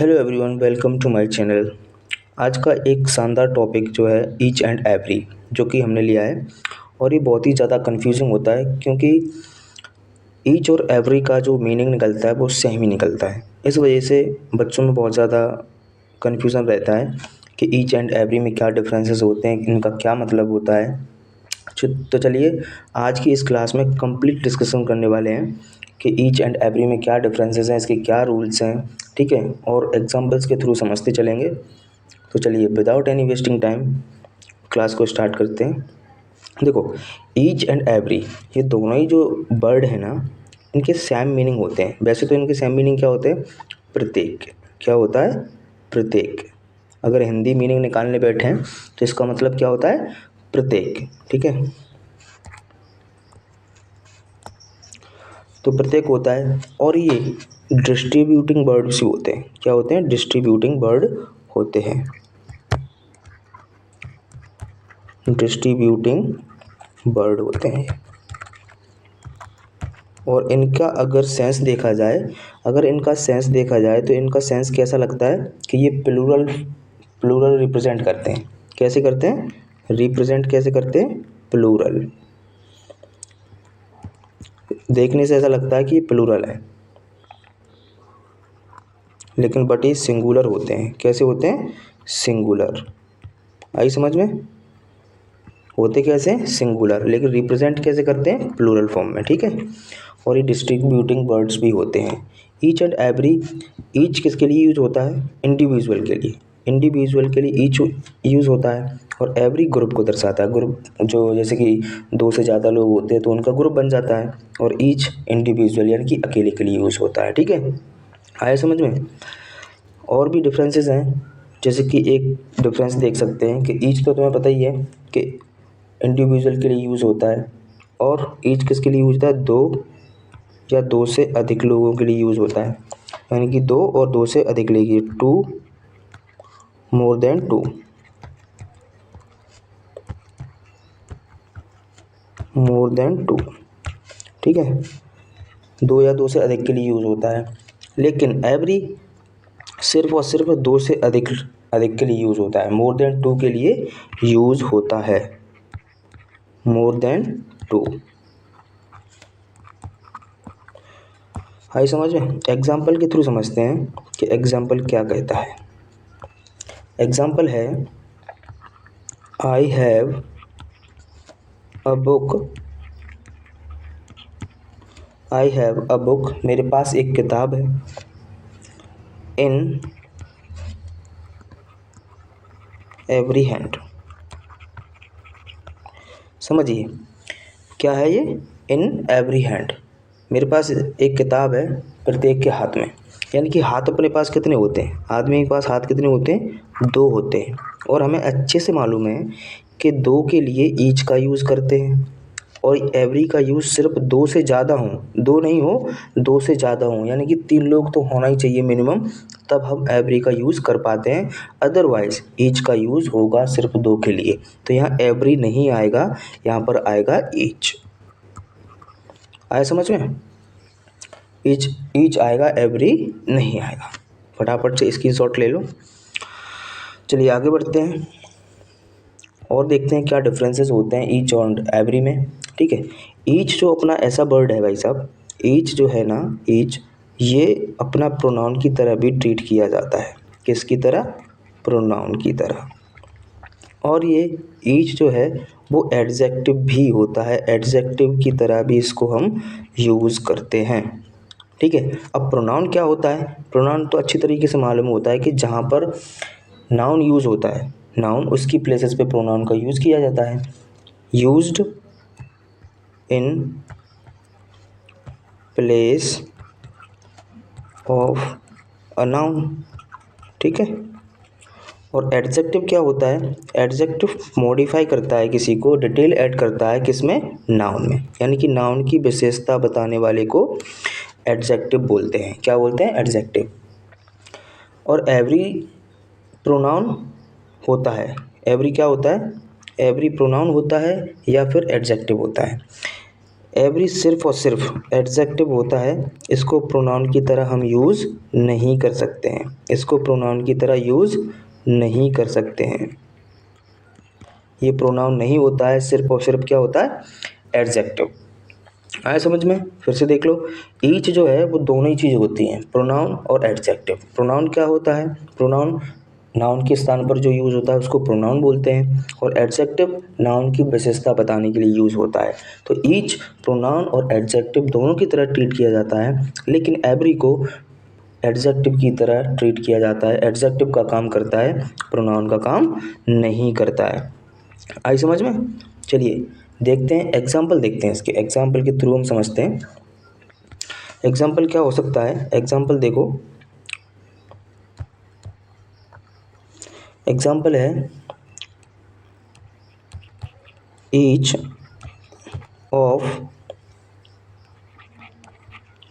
Hello everyone, welcome to my channel. आज का एक शानदार टॉपिक जो है ईच एंड एवरी, जो कि हमने लिया है। और ये बहुत ही ज़्यादा कंफ्यूजिंग होता है क्योंकि ईच और एवरी का जो मीनिंग निकलता है वो सेम ही निकलता है। इस वजह से बच्चों में बहुत ज़्यादा कंफ्यूजन रहता है कि ईच एंड एवरी में क्या डिफरेंसेस होते हैं, इनका क्या मतलब होता है। तो चलिए आज की इस क्लास में कंप्लीट डिस्कशन करने वाले हैं कि ईच एंड एवरी में क्या डिफरेंसेस हैं, इसके क्या रूल्स हैं, ठीक है। और एग्जांपल्स के थ्रू समझते चलेंगे। तो चलिए without any wasting time class को स्टार्ट करते हैं। देखो, ईच एंड एवरी ये दोनों ही जो वर्ड है ना, इनके सेम मीनिंग होते हैं। वैसे तो इनके सेम मीनिंग क्या होते हैं? प्रत्येक। क्या होता है? प्रत्येक। अगर हिंदी मीनिंग निकालने बैठे हैं तो इसका मतलब क्या होता है? प्रत्येक, ठीक है। तो प्रत्येक होता है। और ये डिस्ट्रीब्यूटिंग वर्ड्स भी होते हैं। क्या होते हैं? डिस्ट्रीब्यूटिंग वर्ड होते हैं। डिस्ट्रीब्यूटिंग वर्ड होते हैं। और इनका अगर सेंस देखा जाए तो इनका सेंस कैसा लगता है कि ये प्लूरल प्लूरल रिप्रेजेंट करते हैं। कैसे करते हैं? रिप्रेजेंट कैसे करते हैं? प्लूरल। देखने से ऐसा लगता है कि ये प्लूरल है, लेकिन बट ये सिंगुलर होते हैं। कैसे होते हैं? सिंगुलर। आई समझ में? होते कैसे? सिंगुलर, लेकिन रिप्रेजेंट कैसे करते हैं? प्लूरल फॉर्म में, ठीक है। और ये डिस्ट्रीब्यूटिंग वर्ड्स भी होते हैं। ईच एंड एवरी, ईच किसके लिए यूज होता है? इंडिविजुअल के लिए। इंडिविजुअल के लिए ईच यूज़ होता है। और एवरी ग्रुप को दर्शाता है। ग्रुप जो जैसे कि दो से ज़्यादा लोग होते हैं तो उनका ग्रुप बन जाता है। और ईच इंडिविजुअल यानी कि अकेले के लिए यूज़ होता है, ठीक है। आया समझ में? और भी डिफरेंसेस हैं। जैसे कि एक डिफरेंस देख सकते हैं कि ईच तो तुम्हें पता ही है कि इंडिविजुअल के लिए यूज़ होता है। और ईच किसके लिए यूज होता है? दो या दो से अधिक लोगों के लिए यूज़ होता है। यानी कि दो और दो से अधिक लेगी, two, more than two. More than two, ठीक है। दो या दो से अधिक के लिए यूज़ होता है। लेकिन एवरी सिर्फ और सिर्फ दो से अधिक अधिक के लिए यूज़ होता है। मोर देन टू के लिए यूज़ होता है। मोर देन टू। आई समझ में? एग्जाम्पल के थ्रू समझते हैं कि एग्जाम्पल क्या कहता है। एग्जाम्पल है, I have a book. I have a book, मेरे पास एक किताब है। In every hand. समझिए क्या है ये? इन एवरी हैंड, मेरे पास एक किताब है प्रत्येक के हाथ में। यानी कि हाथ अपने पास कितने होते हैं? आदमी के पास हाथ कितने होते हैं? दो होते हैं। और हमें अच्छे से मालूम है कि दो के लिए ईच का यूज़ करते हैं। और एवरी का यूज़ सिर्फ दो से ज़्यादा हो, दो नहीं हो, दो से ज़्यादा हो, यानी कि तीन लोग तो होना ही चाहिए मिनिमम, तब हम एवरी का यूज़ कर पाते हैं। अदरवाइज ईच का यूज़ होगा सिर्फ दो के लिए। तो यहाँ एवरी नहीं आएगा, यहाँ पर आएगा ईच। आया समझ में? ईच ईच आएगा, एवरी नहीं आएगा। फटाफट से स्क्रीनशॉट ले लो। चलिए आगे बढ़ते हैं और देखते हैं क्या डिफरेंसेस होते हैं ईच और एवरी में, ठीक है। ईच जो अपना ऐसा वर्ड है भाई साहब, ईच जो है ना, ईच ये अपना प्रोनाउन की तरह भी ट्रीट किया जाता है। किसकी तरह? प्रोनाउन की तरह। और ये ईच जो है वो एडजेक्टिव भी होता है। एडजेक्टिव की तरह भी इसको हम यूज़ करते हैं, ठीक है। अब प्रोनाउन क्या होता है? प्रोनाउन तो अच्छी तरीके से मालूम होता है कि जहाँ पर नाउन यूज़ होता है, नाउन उसकी प्लेसेस पे प्रोनाउन का यूज़ किया जाता है। Used in place of a noun, ठीक है। और एडजेक्टिव क्या होता है? एडजेक्टिव मॉडिफाई करता है किसी को, डिटेल ऐड करता है किसमें? नाउन में। यानी कि नाउन की विशेषता बताने वाले को एडजेक्टिव बोलते हैं। क्या बोलते हैं? एडजेक्टिव। और एवरी प्रोनाउन होता है। एवरी क्या होता है? एवरी प्रोनाउन होता है या फिर एडजेक्टिव होता है। एवरी सिर्फ और सिर्फ एडजेक्टिव होता है, इसको प्रोनाउन की तरह हम यूज़ नहीं कर सकते हैं, इसको प्रोनाउन की तरह यूज़ नहीं कर सकते हैं। ये प्रोनाउन नहीं होता है, सिर्फ और सिर्फ क्या होता है, एडजेक्टिव। आया समझ में? फिर से देख लो, ईच जो है वो दोनों ही चीज़ होती हैं, प्रोनाउन और एडजेक्टिव। प्रोनाउन क्या होता है, प्रोनाउन नाउन के स्थान पर जो यूज़ होता है उसको प्रोनाउन बोलते हैं, और एडजेक्टिव नाउन की विशेषता बताने के लिए यूज़ होता है। तो ईच प्रोनाउन और एडजेक्टिव दोनों की तरह ट्रीट किया जाता है, लेकिन एवरी को एडजेक्टिव की तरह ट्रीट किया जाता है। एडजेक्टिव का काम करता है, प्रोनाउन का काम नहीं करता है। आई समझ में? चलिए देखते हैं एग्जाम्पल, देखते हैं इसके एग्जाम्पल के थ्रू हम समझते हैं एग्जाम्पल क्या हो सकता है। एग्जाम्पल देखो, एग्जाम्पल है each of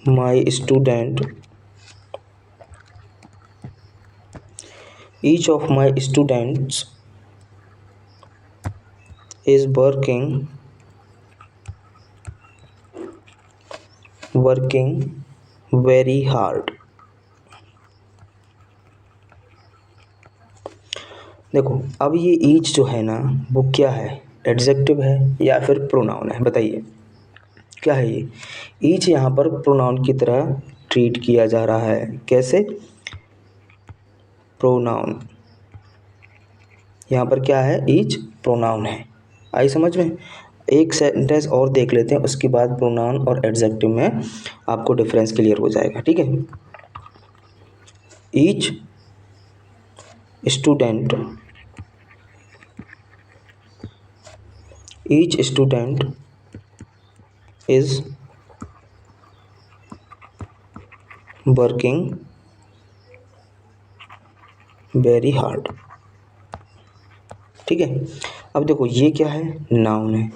my student, each of my students is working very hard। देखो अब ये ईच जो है ना वो क्या है, एडजेक्टिव है या फिर प्रोनाउन है, बताइए क्या है ये। ईच यहाँ पर प्रोनाउन की तरह ट्रीट किया जा रहा है, कैसे, प्रोनाउन। यहाँ पर क्या है, ईच प्रोनाउन है। आई समझ में? एक सेंटेंस और देख लेते हैं, उसके बाद प्रोनाउन और एडजेक्टिव में आपको डिफरेंस क्लियर हो जाएगा, ठीक है। Each student, each student is working very hard। ठीक है, अब देखो ये क्या है, नाउन है।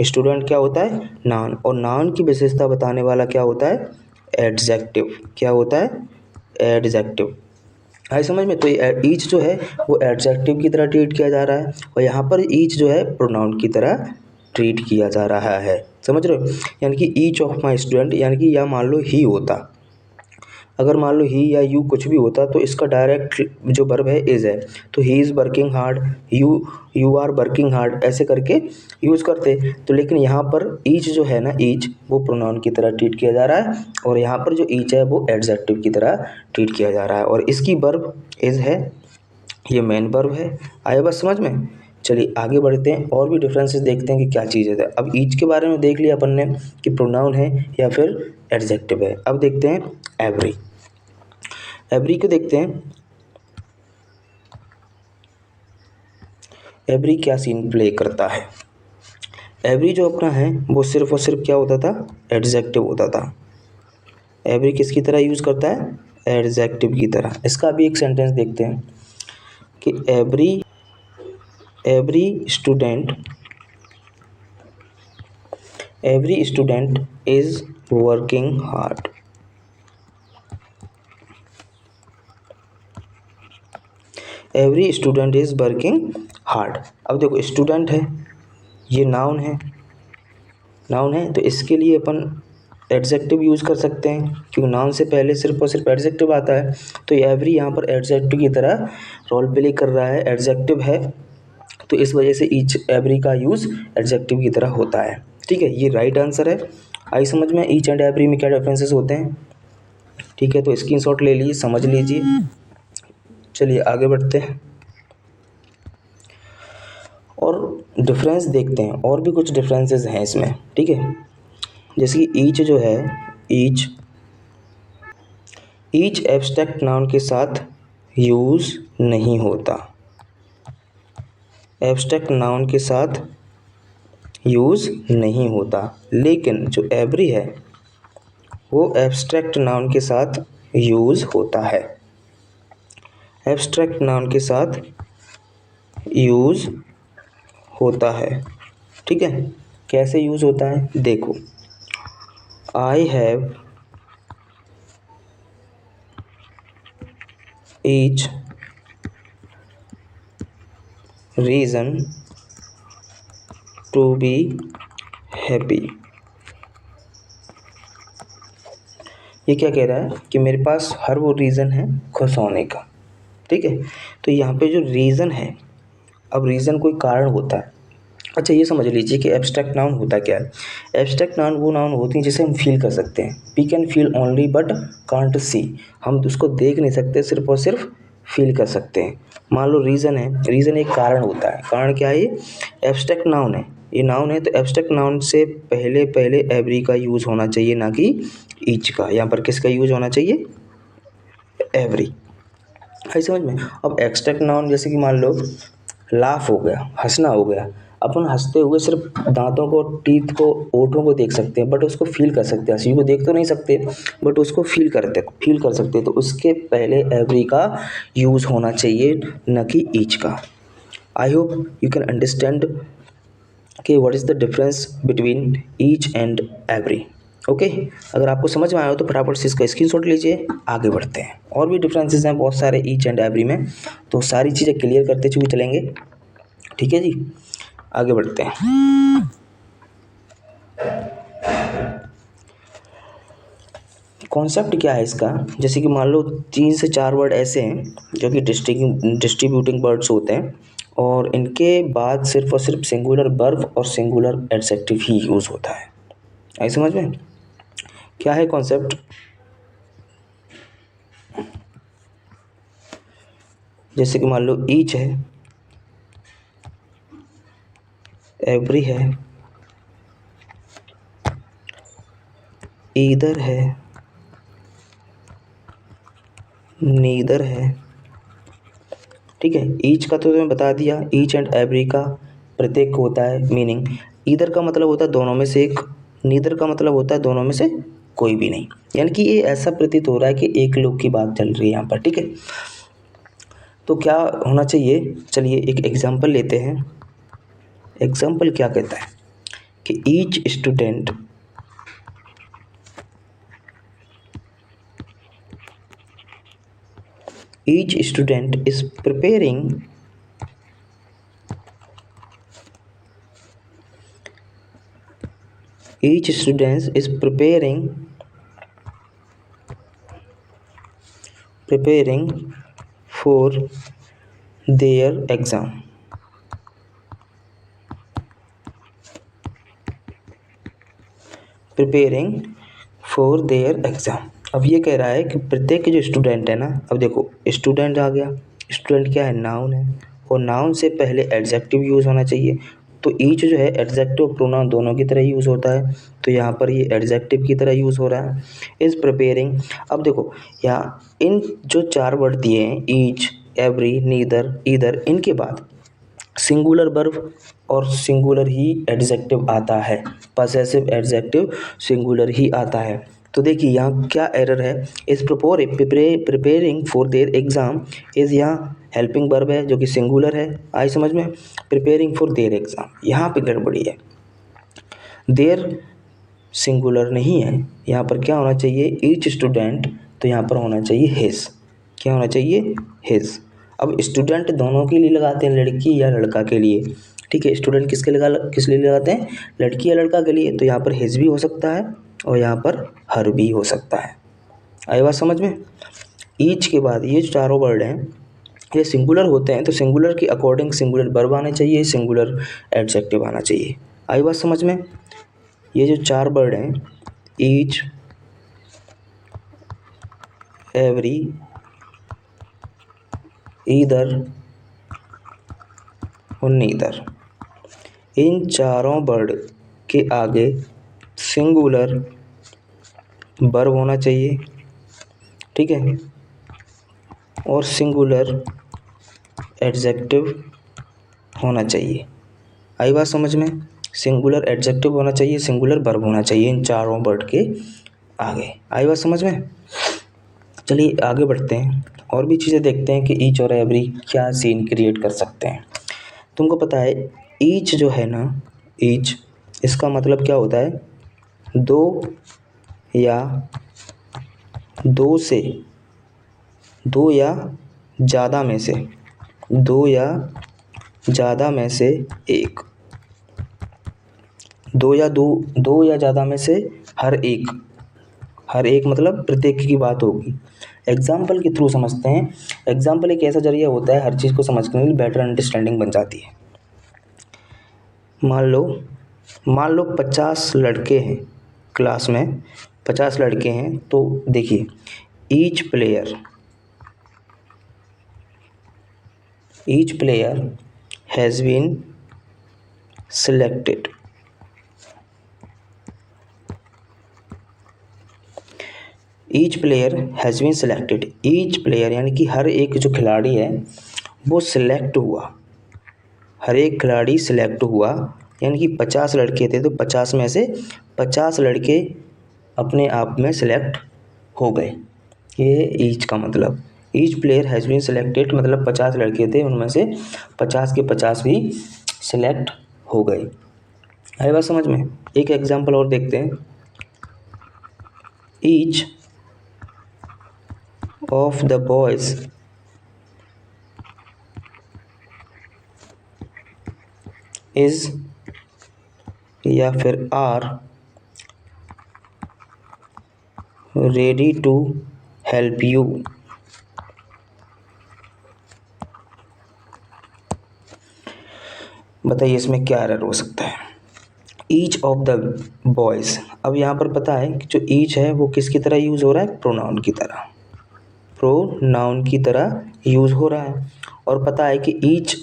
स्टूडेंट क्या होता है, नाउन, और नाउन की विशेषता बताने वाला क्या होता है, एडजेक्टिव। क्या होता है, एडजेक्टिव। आई समझ में? तो ये ईच जो है वो एडजेक्टिव की तरह ट्रीट किया जा रहा है, और यहाँ पर ईच जो है प्रोनाउन की तरह ट्रीट किया जा रहा है। समझ रहे हो? यानी कि ईच ऑफ माई स्टूडेंट, यानी कि या मान लो ही होता, अगर मान लो ही या यू कुछ भी होता तो इसका डायरेक्ट जो वर्ब है इज है, तो he is working hard, you are working hard, ऐसे करके यूज़ करते। तो लेकिन यहाँ पर ईच जो है ना, ईच वो प्रोनाउन की तरह ट्रीट किया जा रहा है, और यहाँ पर जो ईच है वो एडजेक्टिव की तरह ट्रीट किया जा रहा है, और इसकी वर्ब इज है, ये मेन वर्ब है। आया बस समझ में? चलिए आगे बढ़ते हैं, और भी डिफरेंसेस देखते हैं कि क्या चीज़ है। अब ईच के बारे में देख लिया अपन ने कि प्रोनाउन है या फिर एडजेक्टिव है। अब देखते हैं एवरी। एवरी को देखते हैं, एवरी क्या सीन प्ले करता है। एवरी जो अपना है वो सिर्फ और सिर्फ क्या होता था, एडजेक्टिव होता था। एवरी किसकी तरह यूज़ करता है, एडजेक्टिव की तरह। इसका भी एक सेंटेंस देखते हैं कि every student is working hard. Every student is working hard. अब देखो स्टूडेंट है, ये नाउन है, तो इसके लिए अपन एडजेक्टिव यूज़ कर सकते हैं, क्योंकि नाउन से पहले सिर्फ और सिर्फ एडजेक्टिव आता है। तो एवरी यहाँ पर एडजेक्टिव की तरह रोल प्ले कर रहा है, एडजेक्टिव है, तो इस वजह से ईच एवरी का यूज़ एडजेक्टिव की तरह होता है। ठीक है, ये राइट आंसर है। आई समझ में? ईच एंड एवरी में क्या डिफरेंसेस होते हैं। ठीक है, तो स्क्रीनशॉट ले लीजिए, समझ लीजिए। चलिए आगे बढ़ते हैं और डिफरेंस देखते हैं, और भी कुछ डिफरेंसेस हैं इसमें। ठीक है, जैसे कि ईच जो है, ईच एब्स्ट्रैक्ट नाउन के साथ यूज़ नहीं होता, एब्स्ट्रैक्ट नाउन के साथ यूज़ नहीं होता, लेकिन जो एवरी है वो एब्स्ट्रैक्ट नाउन के साथ यूज़ होता है, एब्स्ट्रैक्ट नाउन के साथ यूज़ होता है। ठीक है, कैसे यूज़ होता है देखो, I have each reason to be happy. ये क्या कह रहा है कि मेरे पास हर वो रीज़न है खुश होने का, ठीक है। तो यहाँ पे जो रीज़न है, अब रीज़न कोई कारण होता है। अच्छा ये समझ लीजिए कि एब्स्ट्रैक्ट नाउन होता क्या है। एब्स्ट्रैक्ट नाउन वो नाउन होती हैं जिसे हम फील कर सकते हैं। We can feel only but can't see, हम उसको देख नहीं सकते, सिर्फ और सिर्फ फील कर सकते हैं। मान लो रीज़न है, रीज़न एक कारण होता है। कारण क्या है? ये एब्स्ट्रैक्ट नाउन है, ये नाउन है। तो एब्स्ट्रैक्ट नाउन से पहले पहले एवरी का यूज़ होना चाहिए, ना कि ईच का। यहाँ पर किसका यूज़ होना चाहिए? एवरी। है समझ में? अब एब्स्ट्रैक्ट नाउन जैसे कि मान लो लाफ हो गया, हंसना हो गया। अपन हंसते हुए सिर्फ दांतों को, टीथ को, होठों को देख सकते हैं, बट उसको फील कर सकते हैं। हंसी को देख तो नहीं सकते, बट उसको फील कर सकते हैं। तो उसके पहले एवरी का यूज़ होना चाहिए, न कि ईच का। I hope you can understand कि what is the difference between each and every. Okay, अगर आपको समझ में आया हो तो फटाफट से इसका स्क्रीनशॉट लीजिए। आगे बढ़ते हैं। और भी डिफरेंसेस हैं बहुत सारे ईच एंड एवरी में, तो सारी चीज़ें क्लियर करते चुके चलेंगे। ठीक है जी, आगे बढ़ते हैं। कॉन्सेप्ट क्या है इसका? जैसे कि मान लो 3 से 4 वर्ड ऐसे हैं जो कि डिस्ट्रीब्यूटिंग वर्ड्स होते हैं, और इनके बाद सिर्फ और सिर्फ सिंगुलर वर्ब और सिंगुलर एडजेक्टिव ही यूज़ होता है। आई समझ में? क्या है कॉन्सेप्ट? जैसे कि मान लो ईच है, एवरी है, ईदर है, नीदर है। ठीक है, ईच का तो तुम्हें बता दिया, ईच एंड एवरी का प्रत्येक होता है मीनिंग। ईदर का मतलब होता है दोनों में से एक, नीदर का मतलब होता है दोनों में से कोई भी नहीं। यानी कि ये ऐसा प्रतीत हो रहा है कि एक लोग की बात चल रही है यहाँ पर। ठीक है, तो क्या होना चाहिए? चलिए एक एग्जाम्पल लेते हैं। एग्जाम्पल क्या कहता है कि each student is preparing for their exam. अब ये कह रहा है कि प्रत्येक जो स्टूडेंट है ना, अब देखो स्टूडेंट आ गया, स्टूडेंट क्या है? नाउन है, और नाउन से पहले एडजेक्टिव यूज़ होना चाहिए। तो ईच जो है एडजेक्टिव प्रोनाउन दोनों की तरह यूज़ होता है, तो यहाँ पर ये एडजेक्टिव की तरह यूज़ हो रहा है। Is preparing. अब देखो यहाँ इन जो 4 वर्ड दिए हैं, ईच, एवरी, नीदर, ईदर, इनके बाद सिंगुलर वर्ब और सिंगुलर ही एडजेक्टिव आता है, पॉसेसिव एडजेक्टिव सिंगुलर ही आता है। तो देखिए यहाँ क्या एरर है? इस preparing for their exam is, यहाँ हेल्पिंग वर्ब है जो कि सिंगुलर है। आई समझ में? प्रिपेयरिंग फॉर देयर एग्ज़ाम, यहाँ पे गड़बड़ी है। देयर सिंगुलर नहीं है, यहाँ पर क्या होना चाहिए? ईच स्टूडेंट, तो यहाँ पर होना चाहिए हिज। क्या होना चाहिए? हिज। अब स्टूडेंट दोनों के लिए लगाते हैं, लड़की या लड़का के लिए। ठीक है, स्टूडेंट किस लिए लगाते हैं? लड़की या लड़का के लिए। तो यहाँ पर हिज भी हो सकता है और यहाँ पर हर भी हो सकता है। आई बात समझ में? ईच के बाद ये जो चारों वर्ड हैं ये सिंगुलर होते हैं, तो सिंगुलर के अकॉर्डिंग सिंगुलर वर्ब आना चाहिए, सिंगुलर एडजेक्टिव आना चाहिए। आई बात समझ में? ये जो 4 वर्ड हैं, ईच, एवरी, ईदर और नीदर, इन चारों वर्ड के आगे सिंगुलर वर्ब होना चाहिए। ठीक है, और सिंगुलर एडजेक्टिव होना चाहिए। आई बात समझ में? सिंगुलर एडजेक्टिव होना चाहिए, सिंगुलर वर्ब होना चाहिए इन चारों वर्ड के आगे। आई बात समझ में? चलिए आगे बढ़ते हैं, और भी चीज़ें देखते हैं कि ईच और एवरी क्या सीन क्रिएट कर सकते हैं। तुमको पता है ईच जो है ना, ईच, इसका मतलब क्या होता है? दो या ज़्यादा में से, दो या ज़्यादा में से एक, दो या ज़्यादा में से हर एक, हर एक मतलब प्रत्येक की बात होगी। एग्जाम्पल के थ्रू समझते हैं। एग्जाम्पल एक ऐसा जरिया होता है हर चीज़ को समझने के लिए, बेटर अंडरस्टैंडिंग बन जाती है। मान लो 50 लड़के हैं क्लास में, 50 लड़के हैं, तो देखिए each player has been selected। Each player has been selected. Each player यानी कि हर एक जो खिलाड़ी है वो सिलेक्ट हुआ, हर एक खिलाड़ी सिलेक्ट हुआ, यानी कि 50 लड़के थे तो 50 में से 50 लड़के अपने आप में सिलेक्ट हो गए। ये ईच का मतलब, each player has been selected मतलब 50 लड़के थे, उनमें से 50 के 50 भी सिलेक्ट हो गए। आई बात समझ में। एक एग्जांपल और देखते हैं। Each of the boys is या फिर are ready to help you. बताइए इसमें क्या एरर हो सकता है। ईच ऑफ द बॉयज़, अब यहाँ पर पता है कि जो ईच है वो किसकी तरह यूज़ हो रहा है, प्रोनाउन की तरह, प्रोनाउन की तरह यूज़ हो रहा है। और पता है कि ईच,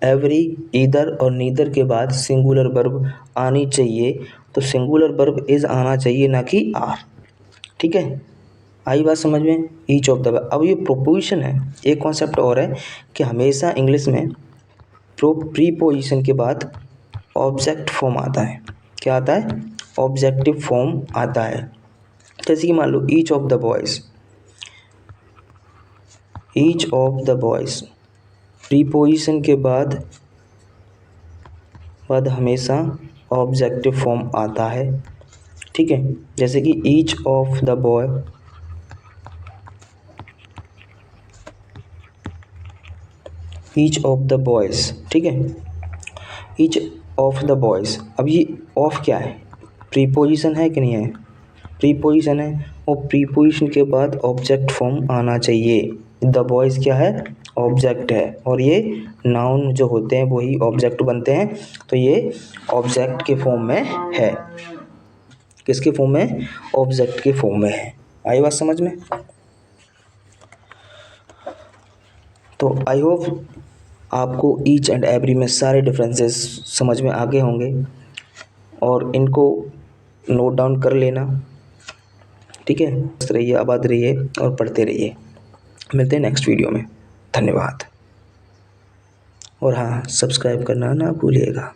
एवरी, ईदर और नीदर के बाद सिंगुलर वर्ब आनी चाहिए, तो सिंगुलर वर्ब इज आना चाहिए ना कि आर। ठीक है, आई बात समझ में। ईच ऑफ द, अब ये प्रोपोजिशन है। एक कॉन्सेप्ट और है कि हमेशा इंग्लिश में प्रीपोजिशन के बाद ऑब्जेक्ट फॉर्म आता है। क्या आता है, ऑब्जेक्टिव फॉर्म आता है। जैसे कि मान लो each of the boys, each of the boys preposition के बाद हमेशा ऑब्जेक्टिव फॉर्म आता है। ठीक है, जैसे कि each of the boy, each of the boys. ठीक है, ईच ऑफ द बॉयज़, अब ये ऑफ क्या है, प्रीपोजिशन है कि नहीं है, प्रीपोजिशन है, और प्रीपोजिशन के बाद ऑब्जेक्ट फॉर्म आना चाहिए। द बॉयज़ क्या है, ऑब्जेक्ट है, और ये नाउन जो होते हैं वही ऑब्जेक्ट बनते हैं, तो ये ऑब्जेक्ट के फॉर्म में है। किसके फॉर्म में, ऑब्जेक्ट के फॉर्म में है। आई बात समझ में। तो आई होप आपको ईच एंड एवरी में सारे डिफरेंसेस समझ में आ गए होंगे, और इनको नोट डाउन कर लेना। ठीक है, मस्त रहिए, आबाद रहिए और पढ़ते रहिए। मिलते हैं नेक्स्ट वीडियो में। धन्यवाद। और हाँ, सब्सक्राइब करना ना भूलिएगा।